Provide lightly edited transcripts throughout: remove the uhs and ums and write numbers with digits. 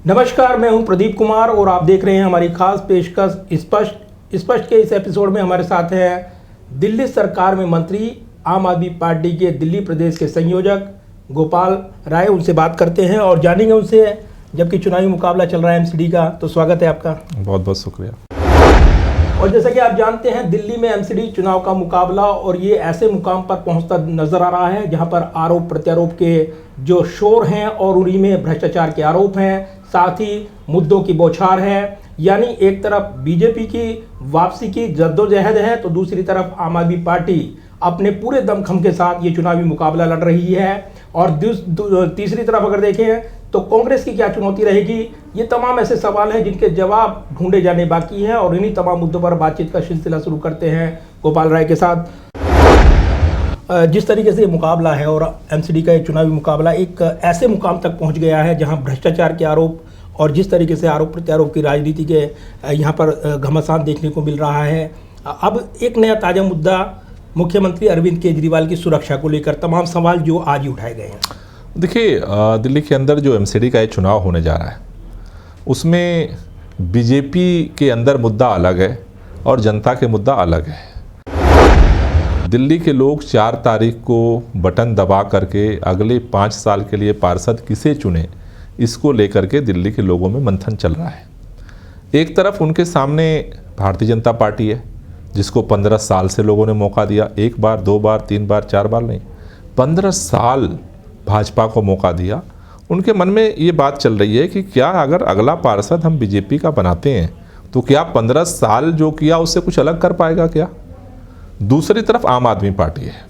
नमस्कार, मैं हूं प्रदीप कुमार और आप देख रहे हैं हमारी खास पेशकश स्पष्ट के इस एपिसोड में हमारे साथ हैं दिल्ली सरकार में मंत्री, आम आदमी पार्टी के दिल्ली प्रदेश के संयोजक गोपाल राय। उनसे बात करते हैं और जानेंगे उनसे, जबकि चुनावी मुकाबला चल रहा है एमसीडी का। तो स्वागत है आपका। बहुत बहुत शुक्रिया। और जैसा कि आप जानते हैं, दिल्ली में एमसीडी चुनाव का मुकाबला और ये ऐसे मुकाम पर पहुंचता नजर आ रहा है जहां पर आरोप प्रत्यारोप के जो शोर हैं और उन्हीं में भ्रष्टाचार के आरोप हैं, साथ ही मुद्दों की बौछार है। यानी एक तरफ बीजेपी की वापसी की जद्दोजहद है तो दूसरी तरफ आम आदमी पार्टी अपने पूरे दमखम के साथ ये चुनावी मुकाबला लड़ रही है। और तीसरी तरफ अगर देखें तो कांग्रेस की क्या चुनौती रहेगी, ये तमाम ऐसे सवाल हैं जिनके जवाब ढूंढे जाने बाकी हैं। और इन्हीं तमाम मुद्दों पर बातचीत का सिलसिला शुरू करते हैं गोपाल राय के साथ। जिस तरीके से ये मुकाबला है और एमसीडी का ये चुनावी मुकाबला एक ऐसे मुकाम तक पहुंच गया है जहां भ्रष्टाचार के आरोप और जिस तरीके से आरोप प्रत्यारोप की राजनीति के यहाँ पर घमासान देखने को मिल रहा है। अब एक नया ताज़ा मुद्दा मुख्यमंत्री अरविंद केजरीवाल की सुरक्षा को लेकर तमाम सवाल जो आज ही उठाए गए हैं। देखिए, दिल्ली के अंदर जो एमसीडी का ये चुनाव होने जा रहा है उसमें बीजेपी के अंदर मुद्दा अलग है और जनता के मुद्दा अलग है। दिल्ली के लोग 4 तारीख को बटन दबा करके अगले 5 साल के लिए पार्षद किसे चुने, इसको लेकर के दिल्ली के लोगों में मंथन चल रहा है। एक तरफ उनके सामने भारतीय जनता पार्टी है जिसको 15 साल से लोगों ने मौका दिया, 1 बार 2 बार 3 बार 4 बार नहीं, 15 साल भाजपा को मौका दिया। उनके मन में ये बात चल रही है कि क्या अगर अगला पार्षद हम बीजेपी का बनाते हैं तो क्या 15 साल जो किया उससे कुछ अलग कर पाएगा क्या। दूसरी तरफ आम आदमी पार्टी है।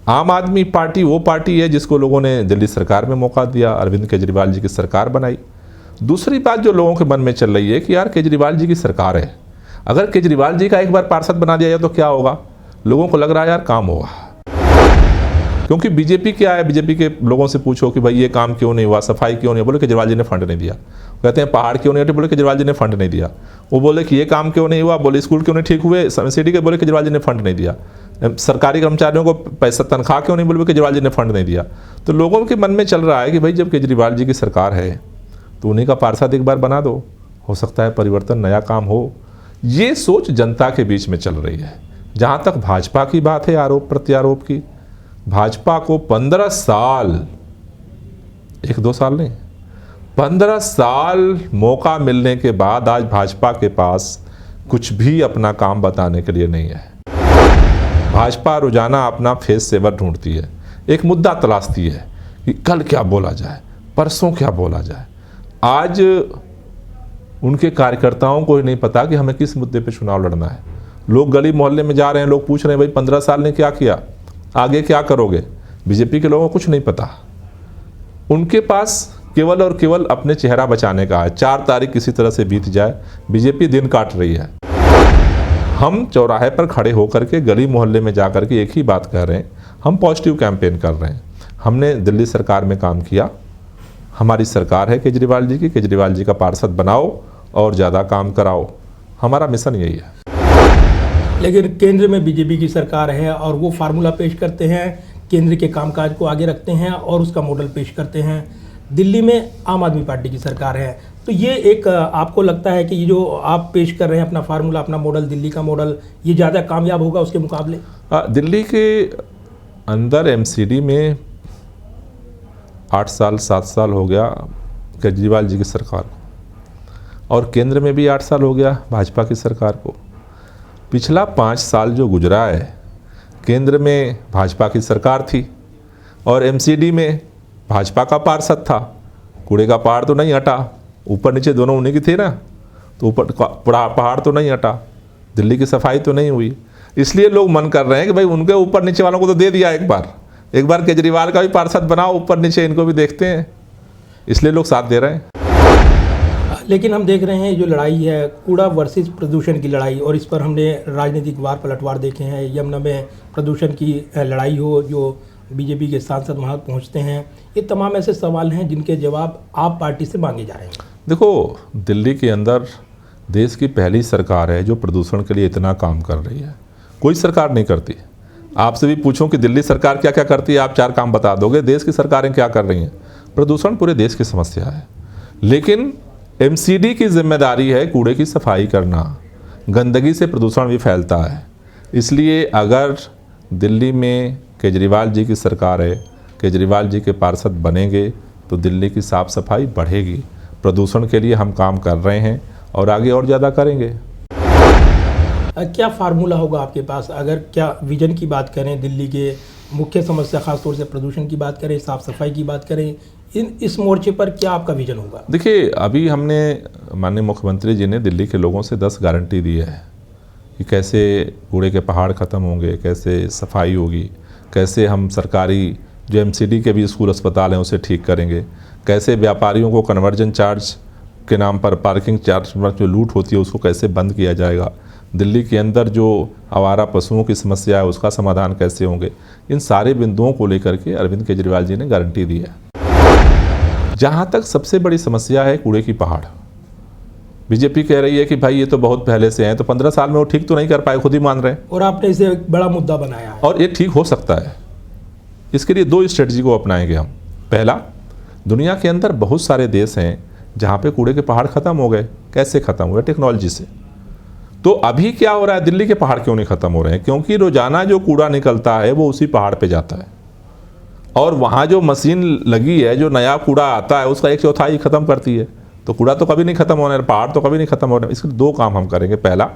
आम आदमी पार्टी वो पार्टी है जिसको लोगों ने दिल्ली सरकार में मौका दिया, अरविंद केजरीवाल जी की सरकार बनाई। दूसरी बात जो लोगों के मन में चल रही है कि यार केजरीवाल जी की सरकार है, अगर केजरीवाल जी का एक बार पार्षद बना दिया जाए तो क्या होगा। लोगों को लग रहा है यार काम होगा, क्योंकि बीजेपी क्या है, बीजेपी के लोगों से पूछो कि भाई ये काम क्यों नहीं हुआ, सफाई क्यों नहीं, बोले केजरीवाल जी ने फंड नहीं दिया। कहते हैं पहाड़ क्यों नहीं हटे, बोले केजरीवाल जी ने फंड नहीं दिया। वो बोले कि ये काम क्यों नहीं हुआ, बोले स्कूल क्यों नहीं ठीक हुए एमसीडी के, बोले केजरीवाल जी ने फंड नहीं दिया। सरकारी कर्मचारियों को पैसा तनख्वाह क्यों नहीं, बोले केजरीवाल जी ने फंड नहीं दिया। तो लोगों के मन में चल रहा है कि भाई जब केजरीवाल जी की सरकार है तो उन्हीं का पार्षद एक बार बना दो, हो सकता है परिवर्तन, नया काम हो। ये सोच जनता के बीच में चल रही है। जहाँ तक भाजपा की बात है, आरोप प्रत्यारोप की, भाजपा को 15 साल, 1-2 साल नहीं, 15 साल मौका मिलने के बाद आज भाजपा के पास कुछ भी अपना काम बताने के लिए नहीं है। भाजपा रोजाना अपना फेस सेवर ढूंढती है, एक मुद्दा तलाशती है कि कल क्या बोला जाए, परसों क्या बोला जाए। आज उनके कार्यकर्ताओं को ही नहीं पता कि हमें किस मुद्दे पे चुनाव लड़ना है। लोग गली मोहल्ले में जा रहे हैं, लोग पूछ रहे हैं भाई 15 साल ने क्या किया, आगे क्या करोगे। बीजेपी के लोगों को कुछ नहीं पता। उनके पास केवल और केवल अपने चेहरा बचाने का है। 4 तारीख किसी तरह से बीत जाए, बीजेपी दिन काट रही है। हम चौराहे पर खड़े होकर के गली मोहल्ले में जा कर के एक ही बात कह रहे हैं, हम पॉजिटिव कैंपेन कर रहे हैं। हमने दिल्ली सरकार में काम किया, हमारी सरकार है केजरीवाल जी की, केजरीवाल जी का पार्षद बनाओ और ज़्यादा काम कराओ, हमारा मिशन यही है। लेकिन केंद्र में बीजेपी की सरकार है और वो फार्मूला पेश करते हैं, केंद्र के कामकाज को आगे रखते हैं और उसका मॉडल पेश करते हैं। दिल्ली में आम आदमी पार्टी की सरकार है, तो ये एक आपको लगता है कि ये जो आप पेश कर रहे हैं अपना फार्मूला, अपना मॉडल, दिल्ली का मॉडल, ये ज़्यादा कामयाब होगा उसके मुकाबले? दिल्ली के अंदर एमसीडी में 8 साल 7 साल हो गया केजरीवाल जी की सरकार को, और केंद्र में भी 8 साल हो गया भाजपा की सरकार को। पिछला 5 साल जो गुजरा है, केंद्र में भाजपा की सरकार थी और एमसीडी में भाजपा का पार्षद था। कूड़े का पहाड़ तो नहीं हटा, ऊपर नीचे दोनों उन्हीं की थे ना, तो ऊपर पहाड़ तो नहीं हटा, दिल्ली की सफाई तो नहीं हुई। इसलिए लोग मन कर रहे हैं कि भाई उनके ऊपर नीचे वालों को तो दे दिया, एक बार केजरीवाल का भी पार्षद बनाओ, ऊपर नीचे इनको भी देखते हैं, इसलिए लोग साथ दे रहे हैं। लेकिन हम देख रहे हैं जो लड़ाई है कूड़ा वर्सेस प्रदूषण की लड़ाई, और इस पर हमने राजनीतिक वार पलटवार देखे हैं। यमुना में प्रदूषण की लड़ाई हो, जो बीजेपी के सांसद वहाँ पहुँचते हैं, ये तमाम ऐसे सवाल हैं जिनके जवाब आप पार्टी से मांगे जा रहे हैं। देखो, दिल्ली के अंदर देश की पहली सरकार है जो प्रदूषण के लिए इतना काम कर रही है, कोई सरकार नहीं करती। आपसे भी पूछूं कि दिल्ली सरकार क्या क्या करती है, आप 4 काम बता दोगे। देश की सरकारें क्या कर रही हैं। प्रदूषण पूरे देश की समस्या है। लेकिन एमसीडी की जिम्मेदारी है कूड़े की सफाई करना, गंदगी से प्रदूषण भी फैलता है। इसलिए अगर दिल्ली में केजरीवाल जी की सरकार है, केजरीवाल जी के पार्षद बनेंगे तो दिल्ली की साफ़ सफाई बढ़ेगी। प्रदूषण के लिए हम काम कर रहे हैं और आगे और ज़्यादा करेंगे। क्या फार्मूला होगा आपके पास, अगर क्या विजन की बात करें, दिल्ली के मुख्य समस्या खासतौर से प्रदूषण की बात करें, साफ़ सफाई की बात करें, इस मोर्चे पर क्या आपका विजन होगा? देखिए, अभी हमने माननीय मुख्यमंत्री जी ने दिल्ली के लोगों से 10 गारंटी दी है कि कैसे कूड़े के पहाड़ ख़त्म होंगे, कैसे सफाई होगी, कैसे हम सरकारी जो एमसीडी के भी स्कूल अस्पताल हैं उसे ठीक करेंगे, कैसे व्यापारियों को कन्वर्जन चार्ज के नाम पर पार्किंग चार्ज जो लूट होती है उसको कैसे बंद किया जाएगा, दिल्ली के अंदर जो आवारा पशुओं की समस्या है उसका समाधान कैसे होंगे। इन सारे बिंदुओं को लेकर के अरविंद केजरीवाल जी ने गारंटी दी है। जहाँ तक सबसे बड़ी समस्या है कूड़े की पहाड़, बीजेपी कह रही है कि भाई ये तो बहुत पहले से हैं, तो 15 साल में वो ठीक तो नहीं कर पाए, खुद ही मान रहे हैं। और आपने इसे एक बड़ा मुद्दा बनाया है। और ये ठीक हो सकता है। इसके लिए 2 स्ट्रेटजी को अपनाएंगे हम। पहला, दुनिया के अंदर बहुत सारे देश हैं जहाँ पे कूड़े के पहाड़ ख़त्म हो गए। कैसे ख़त्म हुए? टेक्नोलॉजी से। तो अभी क्या हो रहा है, दिल्ली के पहाड़ क्यों नहीं ख़त्म हो रहे हैं? क्योंकि रोज़ाना जो कूड़ा निकलता है वो उसी पहाड़ पे जाता है, और वहाँ जो मशीन लगी है, जो नया कूड़ा आता है उसका 1/4 ख़त्म करती है। तो कूड़ा तो कभी नहीं ख़त्म होने, पहाड़ तो कभी नहीं ख़त्म होने। इसके 2 काम हम करेंगे। पहला,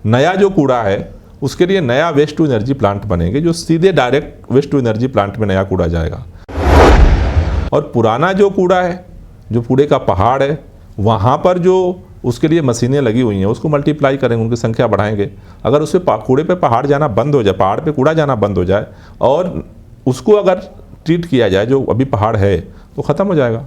नया जो कूड़ा है उसके लिए नया वेस्ट टू एनर्जी प्लांट बनेंगे, जो सीधे direct waste to energy plant में नया कूड़ा जाएगा। और पुराना जो कूड़ा है, जो कूड़े का पहाड़ है, वहाँ पर जो उसके लिए मशीनें लगी हुई हैं उसको मल्टीप्लाई करेंगे, उनकी संख्या बढ़ाएंगे। अगर उससे कूड़े पे पहाड़ जाना बंद हो जाए, पहाड़ पे कूड़ा जाना बंद हो जाए और उसको अगर ट्रीट किया जाए जो अभी पहाड़ है, तो ख़त्म हो जाएगा।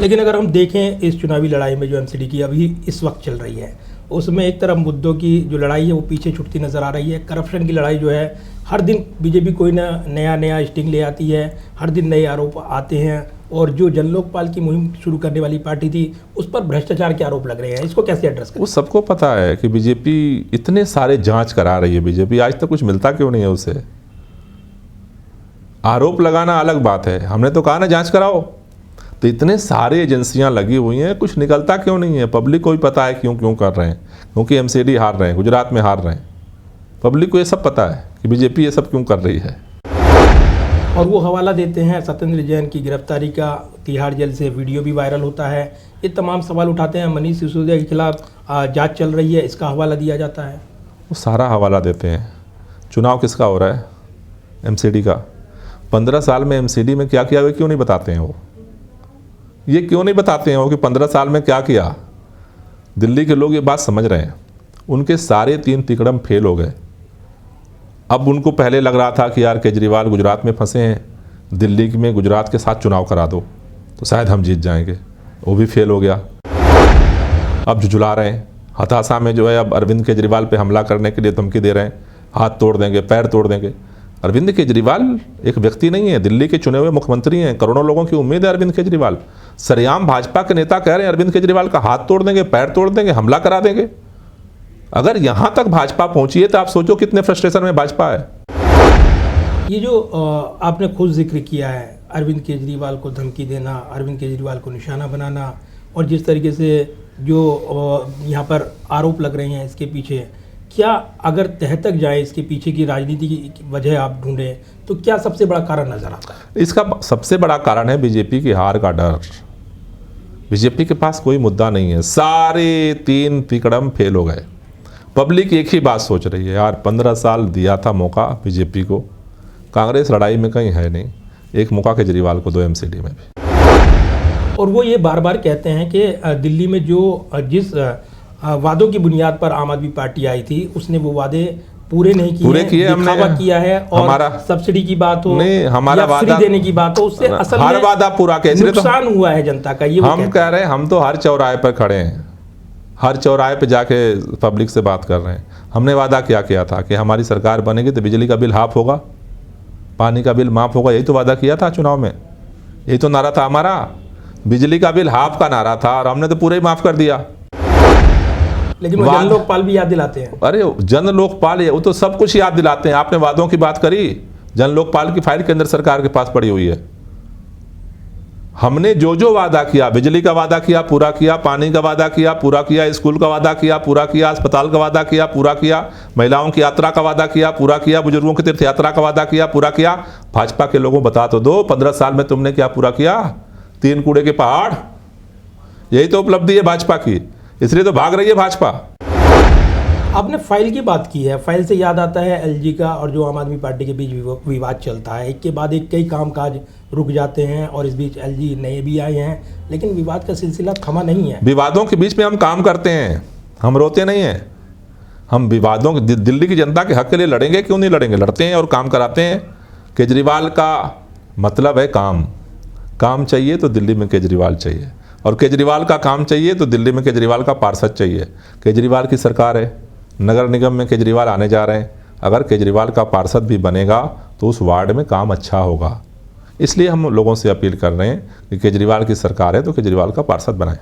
लेकिन अगर हम देखें इस चुनावी लड़ाई में जो एमसीडी की अभी इस वक्त चल रही है, उसमें एक तरफ मुद्दों की जो लड़ाई है वो पीछे छूटती नज़र आ रही है। करप्शन की लड़ाई जो है, हर दिन बीजेपी कोई ना नया स्टिंग ले आती है, हर दिन नए आरोप आते हैं। और जो जन लोकपाल की मुहिम शुरू करने वाली पार्टी थी उस पर भ्रष्टाचार के आरोप लग रहे हैं, इसको कैसे एड्रेस करें? वो सबको पता है कि बीजेपी इतने सारे जांच करा रही है। बीजेपी आज तक कुछ मिलता क्यों नहीं है उसे? आरोप लगाना अलग बात है, हमने तो कहा ना जांच कराओ। तो इतने सारे एजेंसियां लगी हुई हैं, कुछ निकलता क्यों नहीं है? पब्लिक को भी पता है क्यों कर रहे हैं, क्योंकि एमसीडी हार रहे हैं, गुजरात में हार रहे हैं। पब्लिक को ये सब पता है कि बीजेपी ये सब क्यों कर रही है। और वो हवाला देते हैं सत्येंद्र जैन की गिरफ्तारी का, तिहाड़ जेल से वीडियो भी वायरल होता है। ये तमाम सवाल उठाते हैं। मनीष सिसोदिया के खिलाफ जांच चल रही है, इसका हवाला दिया जाता है। वो सारा हवाला देते हैं। चुनाव किसका हो रहा है? एमसीडी का। 15 साल में एमसीडी में क्या किया, वे क्यों नहीं बताते हैं? वो ये क्यों नहीं बताते हैं वो कि 15 साल में क्या किया? दिल्ली के लोग ये बात समझ रहे हैं। उनके सारे 3 तिकड़म फेल हो गए। अब उनको पहले लग रहा था कि यार केजरीवाल गुजरात में फंसे हैं, दिल्ली में गुजरात के साथ चुनाव करा दो तो शायद हम जीत जाएंगे। वो भी फेल हो गया। अब जुझुला रहे हैं, हताशा में जो है अब अरविंद केजरीवाल पे हमला करने के लिए धमकी दे रहे हैं, हाथ तोड़ देंगे, पैर तोड़ देंगे। अरविंद केजरीवाल एक व्यक्ति नहीं है, दिल्ली के चुने हुए मुख्यमंत्री हैं। करोड़ों लोगों की उम्मीद है अरविंद केजरीवाल। सरेआम भाजपा के नेता कह रहे हैं अरविंद केजरीवाल का हाथ तोड़ देंगे, पैर तोड़ देंगे, हमला करा देंगे। अगर यहां तक भाजपा पहुंची है तो आप सोचो कितने फ्रस्ट्रेशन में भाजपा है। ये जो आपने खुद जिक्र किया है, अरविंद केजरीवाल को धमकी देना, अरविंद केजरीवाल को निशाना बनाना, और जिस तरीके से जो यहाँ पर आरोप लग रहे हैं इसके पीछे, क्या अगर तह तक जाए इसके पीछे की राजनीति की वजह आप ढूंढें तो क्या सबसे बड़ा कारण नजर आता है? इसका सबसे बड़ा कारण है बीजेपी की हार का डर। बीजेपी के पास कोई मुद्दा नहीं है, सारे 3 तिकड़म फेल हो गए। पब्लिक एक ही बात सोच रही है, यार 15 साल दिया था मौका बीजेपी को, कांग्रेस लड़ाई में कहीं है नहीं, एक मौका केजरीवाल को दो एमसीडी में भी। और वो ये बार बार कहते हैं कि दिल्ली में जो जिस वादों की बुनियाद पर आम आदमी पार्टी आई थी उसने वो वादे पूरे नहीं किए, पूरे किए हमने, किया है। और हमारा सब्सिडी की बात हो नहीं, हमारा या फ्री देने की बात हो, उससे असल हर वादा पूरा कैसे नुकसान हुआ है जनता का। ये हम कह रहे हैं, हम तो हर चौराहे पर खड़े हैं, हर चौराहे पे जाके पब्लिक से बात कर रहे हैं। हमने वादा क्या किया था कि हमारी सरकार बनेगी तो बिजली का बिल हाफ होगा, पानी का बिल माफ होगा। यही तो वादा किया था चुनाव में, यही तो नारा था हमारा। बिजली का बिल हाफ का नारा था और हमने तो पूरे ही माफ कर दिया। लेकिन वो जन लोकपाल भी याद दिलाते हैं। अरे जन लोकपाल है, वो तो सब कुछ याद दिलाते हैं। आपने वादों की बात करी, जन लोकपाल की फाइल केंद्र सरकार के पास पड़ी हुई है। हमने जो जो वादा किया, बिजली का वादा किया पूरा किया, पानी का वादा किया पूरा किया, स्कूल का वादा किया पूरा किया, अस्पताल का वादा किया पूरा किया, महिलाओं की यात्रा का वादा किया पूरा किया, बुजुर्गों की तीर्थ यात्रा का वादा किया पूरा किया। भाजपा के लोगों बता तो दो 15 साल में तुमने क्या पूरा किया? 3 कूड़े के पहाड़। यही तो उपलब्धि है भाजपा की, इसलिए तो भाग रही है भाजपा। आपने फाइल की बात की है, फाइल से याद आता है एलजी का और जो आम आदमी पार्टी के बीच विवाद चलता है, एक के बाद एक कई कामकाज रुक जाते हैं और इस बीच एलजी नए भी आए हैं, लेकिन विवाद का सिलसिला थमा नहीं है। विवादों के बीच में हम काम करते हैं, हम रोते नहीं हैं। हम विवादों दिल्ली की जनता के हक के लिए लड़ेंगे, क्यों नहीं लड़ेंगे? लड़ते हैं और काम कराते हैं। केजरीवाल का मतलब है काम, काम चाहिए तो दिल्ली में केजरीवाल चाहिए, और केजरीवाल का काम चाहिए तो दिल्ली में केजरीवाल का पार्षद चाहिए। केजरीवाल की सरकार है, नगर निगम में केजरीवाल आने जा रहे हैं, अगर केजरीवाल का पार्षद भी बनेगा तो उस वार्ड में काम अच्छा होगा। इसलिए हम लोगों से अपील कर रहे हैं कि केजरीवाल की सरकार है तो केजरीवाल का पार्षद बनाएं।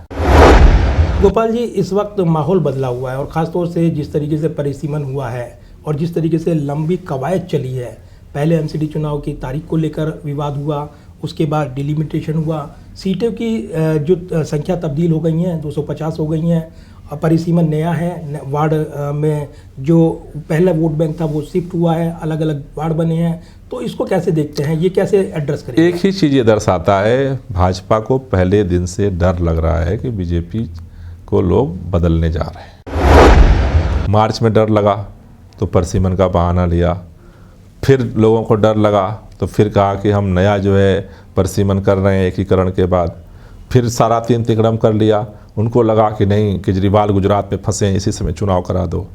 गोपाल जी, इस वक्त माहौल बदला हुआ है और ख़ासतौर से जिस तरीके से परिसीमन हुआ है और जिस तरीके से लंबी कवायद चली है, पहले एमसीडी चुनाव की तारीख को लेकर विवाद हुआ, उसके बाद डिलिमिटेशन हुआ, सीटों की जो संख्या तब्दील हो गई हैं, 250 हो गई हैं, परिसीमन नया है, वार्ड में जो पहला वोट बैंक था वो शिफ्ट हुआ है, अलग अलग वार्ड बने हैं, तो इसको कैसे देखते हैं, ये कैसे एड्रेस करें? एक ही चीज़ ये दर्शाता है, भाजपा को पहले दिन से डर लग रहा है कि बीजेपी को लोग बदलने जा रहे हैं। मार्च में डर लगा तो परिसीमन का बहाना लिया, फिर लोगों को डर लगा तो फिर कहा कि हम नया जो है परिसीमन कर रहे हैं एकीकरण के बाद, फिर सारा 3 तिकड़म कर लिया। उनको लगा कि नहीं, केजरीवाल गुजरात में फंसे हैं, इसी समय चुनाव करा दो।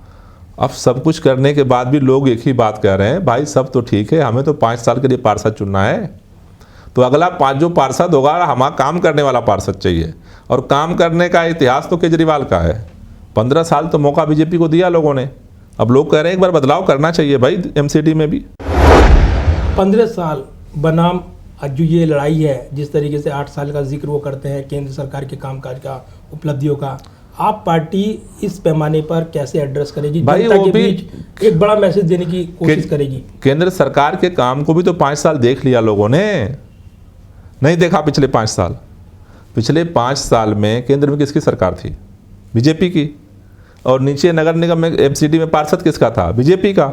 अब सब कुछ करने के बाद भी लोग एक ही बात कह रहे हैं, भाई सब तो ठीक है, हमें तो 5 साल के लिए पार्षद चुनना है, तो अगला 5 जो पार्षद होगा हमारा काम करने वाला पार्षद चाहिए, और काम करने का इतिहास तो केजरीवाल का है। 15 साल तो मौका बीजेपी को दिया लोगों ने, अब लोग कह रहे हैं एक बार बदलाव करना चाहिए भाई एमसीडी में भी। 15 साल बनाम जो ये लड़ाई है, जिस तरीके से 8 साल का जिक्र वो करते हैं केंद्र सरकार के कामकाज का, उपलब्धियों का, आप पार्टी इस पैमाने पर कैसे एड्रेस करेगी? भाई जनता वो के भी बीच एक बड़ा मैसेज देने की कोशिश करेगी। केंद्र सरकार के काम को भी तो 5 साल देख लिया लोगों ने, नहीं देखा पिछले 5 साल? पिछले 5 साल में केंद्र में किसकी सरकार थी? बीजेपी की। और नीचे नगर निगम में एमसीडी में पार्षद किसका था? बीजेपी का।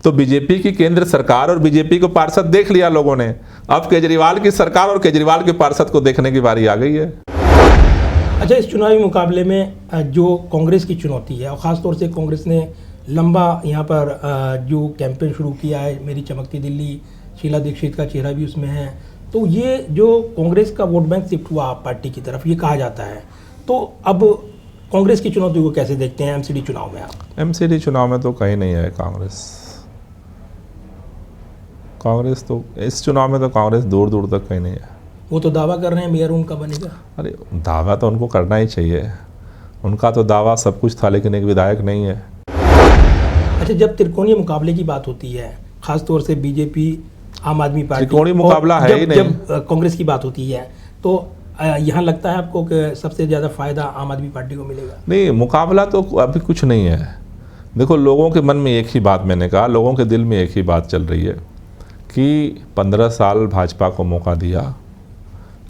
तो बीजेपी की केंद्र सरकार और बीजेपी को पार्षद देख लिया लोगों ने, अब केजरीवाल की सरकार और केजरीवाल के पार्षद को देखने की बारी आ गई है। अच्छा, इस चुनावी मुकाबले में जो कांग्रेस की चुनौती है, और ख़ासतौर से कांग्रेस ने लंबा यहाँ पर जो कैंपेन शुरू किया है, मेरी चमकती दिल्ली, शीला दीक्षित का चेहरा भी उसमें है, तो ये जो कांग्रेस का वोट बैंक शिफ्ट हुआ आप पार्टी की तरफ, ये कहा जाता है, तो अब कांग्रेस की चुनौती को कैसे देखते हैं एमसीडी चुनाव में आप? एमसीडी चुनाव में तो कहीं नहीं है कांग्रेस तो इस चुनाव में तो कांग्रेस दूर दूर तक कहीं नहीं है। वो तो दावा कर रहे हैं मेयर उनका बनेगा। अरे दावा तो उनको करना ही चाहिए, उनका तो दावा सब कुछ था, लेकिन एक विधायक नहीं है। अच्छा, जब त्रिकोणीय मुकाबले की बात होती है, खासतौर से बीजेपी आम आदमी पार्टी, त्रिकोणीय मुकाबला है ही नहीं। जब कांग्रेस की बात होती है तो यहाँ लगता है आपको कि सबसे ज़्यादा फायदा आम आदमी पार्टी को मिलेगा? नहीं, मुकाबला तो अभी कुछ नहीं है। देखो, लोगों के मन में एक ही बात, मैंने कहा लोगों के दिल में एक ही बात चल रही है कि 15 साल भाजपा को मौका दिया,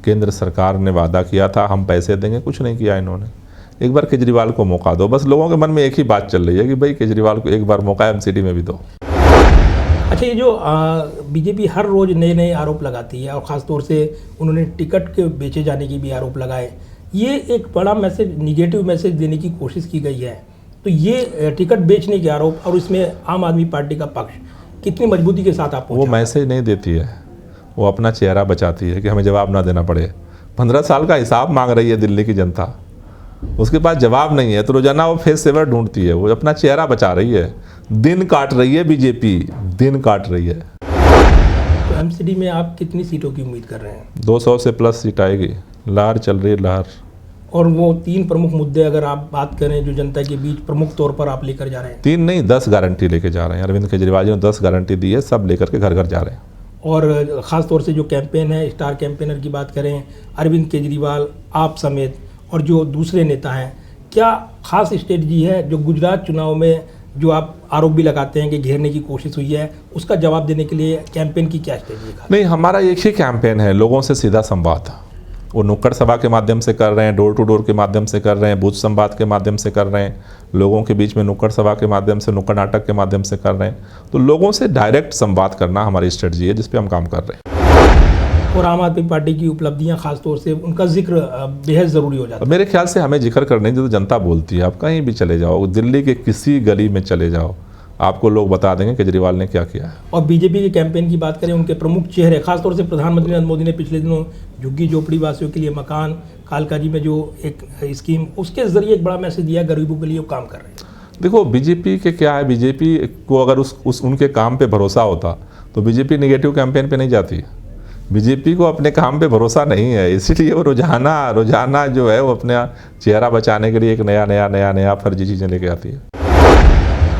केंद्र सरकार ने वादा किया था हम पैसे देंगे, कुछ नहीं किया इन्होंने, एक बार केजरीवाल को मौका दो। बस लोगों के मन में एक ही बात चल रही है कि भाई केजरीवाल को एक बार मौका एमसीडी में भी दो। अच्छा, ये जो बीजेपी हर रोज़ नए नए आरोप लगाती है, और ख़ासतौर से उन्होंने टिकट के बेचे जाने की भी आरोप लगाए, ये एक बड़ा मैसेज, निगेटिव मैसेज देने की कोशिश की गई है, तो ये टिकट बेचने के आरोप और इसमें आम आदमी पार्टी का पक्ष कितनी मजबूती के साथ आप? वो मैसेज नहीं देती है, वो अपना चेहरा बचाती है कि हमें जवाब ना देना पड़े। 15 साल का हिसाब मांग रही है दिल्ली की जनता, उसके पास जवाब नहीं है, तो रोजाना वो फेस सेवर ढूंढती है, वो अपना चेहरा बचा रही है, दिन काट रही है बीजेपी, दिन काट रही है। तो एमसीडी में आप कितनी सीटों की उम्मीद कर रहे हैं? 200 से प्लस सीट आएगी, लहर चल रही है, लहर। और वो 3 प्रमुख मुद्दे अगर आप बात करें जो जनता के बीच प्रमुख तौर पर आप लेकर जा रहे हैं? 3 नहीं, 10 गारंटी लेके जा रहे हैं। अरविंद केजरीवाल जी ने 10 गारंटी दी है, सब लेकर के घर घर जा रहे हैं। और ख़ास तौर से जो कैंपेन है, स्टार कैंपेनर की बात करें, अरविंद केजरीवाल, आप समेत और जो दूसरे नेता हैं, क्या खास स्ट्रेटजी है जो गुजरात चुनाव में जो आप आरोप भी लगाते हैं कि घेरने की कोशिश हुई है, उसका जवाब देने के लिए कैंपेन की क्या स्ट्रेटजी है? नहीं, हमारा एक ही कैंपेन है, लोगों से सीधा संवाद। वो नुक्कड़ सभा के माध्यम से कर रहे हैं, डोर टू डोर के माध्यम से कर रहे हैं, बूथ संवाद के माध्यम से कर रहे हैं, लोगों के बीच में नुक्कड़ सभा के माध्यम से, नुक्कड़ नाटक के माध्यम से कर रहे हैं। तो लोगों से डायरेक्ट संवाद करना हमारी स्ट्रेटजी है, जिस पे हम काम कर रहे हैं। और आम आदमी पार्टी की उपलब्धियां, खासतौर से उनका जिक्र बेहद ज़रूरी हो जाता है। मेरे ख्याल से हमें जिक्र करने की तो जनता बोलती है। आप कहीं भी चले जाओ, दिल्ली के किसी गली में चले जाओ, आपको लोग बता देंगे केजरीवाल ने क्या किया है। और बीजेपी के कैंपेन की बात करें, उनके प्रमुख चेहरे, खासतौर से प्रधानमंत्री नरेंद्र मोदी ने पिछले दिनों झुग्गी झोपड़ी वासियों के लिए मकान, कालकाजी में जो एक स्कीम, उसके जरिए एक बड़ा मैसेज दिया, गरीबों के लिए वो काम कर रहे हैं। देखो बीजेपी के क्या है, बीजेपी को अगर उनके काम पे भरोसा होता तो बीजेपी नेगेटिव कैंपेन पे नहीं जाती। बीजेपी को अपने काम पे भरोसा नहीं है, इसीलिए वो रोजाना जो है वो अपना चेहरा बचाने के लिए एक नया फर्जी चीज़ें लेके आती है।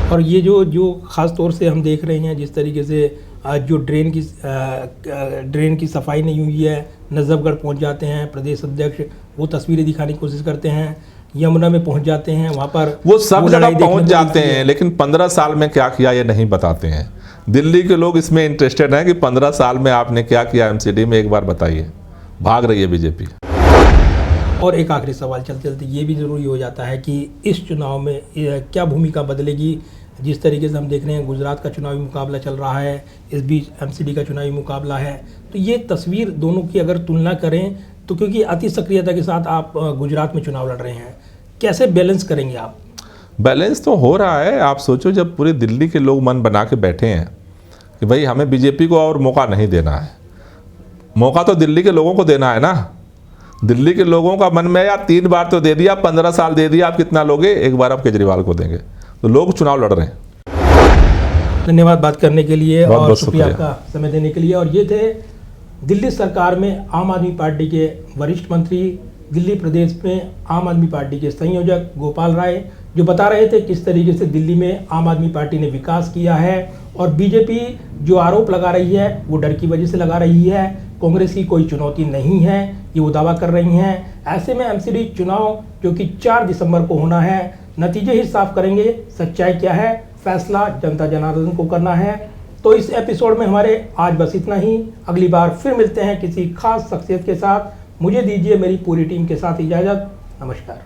और ये जो ख़ास तौर से हम देख रहे हैं, जिस तरीके से जो ड्रेन की सफाई नहीं हुई है, नजफगढ़ पहुंच जाते हैं प्रदेश अध्यक्ष, वो तस्वीरें दिखाने की कोशिश करते हैं, यमुना में पहुंच जाते हैं, वहाँ पर वो सब जगह पहुंच जाते हैं, लेकिन 15 साल में क्या किया ये नहीं बताते हैं। दिल्ली के लोग इसमें इंटरेस्टेड हैं कि 15 साल में आपने क्या किया एमसीडी में, एक बार बताइए। भाग रही है बीजेपी। और एक आखिरी सवाल चलते चलते ये भी ज़रूरी हो जाता है कि इस चुनाव में क्या भूमिका बदलेगी। जिस तरीके से हम देख रहे हैं, गुजरात का चुनावी मुकाबला चल रहा है, इस बीच एमसीडी का चुनावी मुकाबला है, तो ये तस्वीर दोनों की अगर तुलना करें तो, क्योंकि अति सक्रियता के साथ आप गुजरात में चुनाव लड़ रहे हैं, कैसे बैलेंस करेंगे आप? बैलेंस तो हो रहा है। आप सोचो, जब पूरे दिल्ली के लोग मन बना के बैठे हैं कि भाई हमें बीजेपी को और मौका नहीं देना है, मौका तो दिल्ली के लोगों को देना है ना। दिल्ली के लोगों का मन में यार 3 बार तो दे दिया, 15 साल दे दिया, आप कितना लोगे? एक बार आप केजरीवाल को देंगे। तो लोग चुनाव लड़ रहे हैं। धन्यवाद बात करने के लिए बहुत और बहुत शुक्रिया शुक्रिया आपका समय देने के लिए। और ये थे दिल्ली सरकार में आम आदमी पार्टी के वरिष्ठ मंत्री, दिल्ली प्रदेश में आम आदमी पार्टी के संयोजक गोपाल राय, जो बता रहे थे किस तरीके से दिल्ली में आम आदमी पार्टी ने विकास किया है। और बीजेपी जो आरोप लगा रही है वो डर की वजह से लगा रही है, कांग्रेस की कोई चुनौती नहीं है, ये वो दावा कर रही हैं। ऐसे में एमसीडी चुनाव जो कि 4 दिसंबर को होना है, नतीजे ही साफ करेंगे सच्चाई क्या है, फैसला जनता जनार्दन को करना है। तो इस एपिसोड में हमारे आज बस इतना ही। अगली बार फिर मिलते हैं किसी खास शख्सियत के साथ। मुझे दीजिए मेरी पूरी टीम के साथ इजाज़त। नमस्कार।